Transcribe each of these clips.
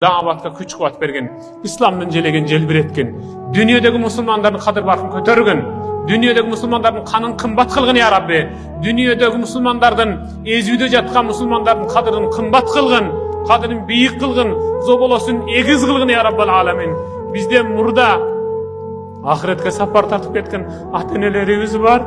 Davatga kuch-quvvat bergen, İslamdan jelegen jelbir etken, dünyadagi musulmanların kadir barkın kötörgen, dünyadagi musulmanların kanın kımbat kılgın ya Rabbi, dünyadagi musulmanlardan ezüde jatkan musulmanların kadirin kımbat kılgın, kadirin biyik kılgın, zobolosun egiz kılgın ya Rabbal alamin. Bizde murda ahiretke sapar tartıp ketken ata-enelerimiz var,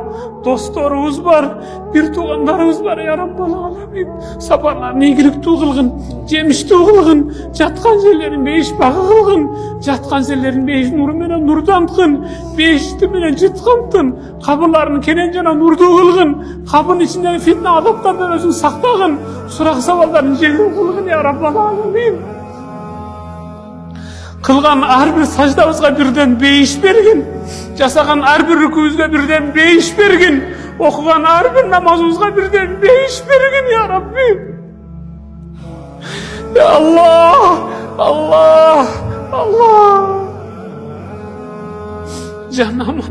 dostlarımız var, bir tuğanlarımız var ya Rabbal alamin. Saparlarını iyilik tuğulgın, cemiş tuğulgın, jatkan jellerin beyiş bağı kılgın, jatkan jellerin beyiş nuru menen nurdantgın, beyişti menen jıtkantın, kabırlarını kenenjana nur tuğulgın, kabın içinden fitne azaplardan özün saktagın, surak savalların jelin kılgın ya Rabbal alamin. Kılgan her bir sajdamızga birden beyiş bergin, jasagan her bir rükûbüzge birden beyiş bergin, okugan her bir namazımızga birden beyiş bergin ya Rabbi. Ya Allah, Allah, Allah. Canım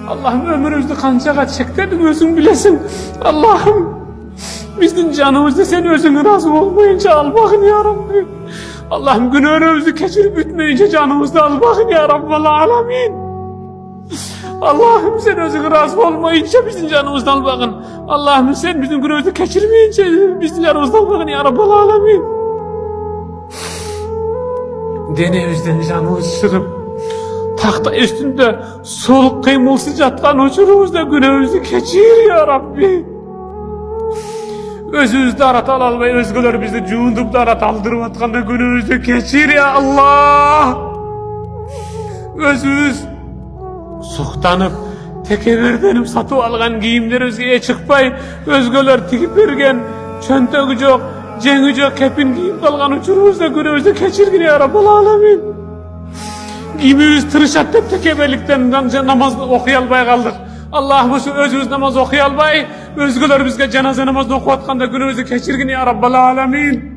Allah'ım ömrümüzde kançaga çektirdin özün bilesin. Allah'ım bizden canımızda sen özün razı olmayınca al bakın ya Rabbi. Allah'ım günahlarımızı keçirip bitmeyince canımızda al bakın ya Rabbal alamin. Allah'ım sen özün razı olmayınca bizim canımızda al bakın. Allah'ım sen bizim günahımızı keçirmeyince bizim canımızda al bakın ya Rabbal alamin. Denevizden canımız çıkıp tahta üstünde soluk kıymılsız jatkan uçurumuzda günahımızı keçir ya Rabbi. Özümüzde arat alalmay, özgüler bizi juundup da arat aldırıp atkanda günümüzde keçir ya Allah. Özümüz suhtanıp, tekeberdenip satıp algan giyimlerimizge çıkpay, özgüler tikip bergen, çöntögü jok, jеңi jok, kepin giyip kalgan uçurumuzda günümüzde keçirgin ya Rabbal alamin. Giyimimiz tırışat dep tekeberlikten namaz okuy albay kaldık. Allah'ım özümüz namaz okuy albay, özgüler bizge cenaze namazını okuy atkanda günümüzde keçirgin ya Rabbal alamin.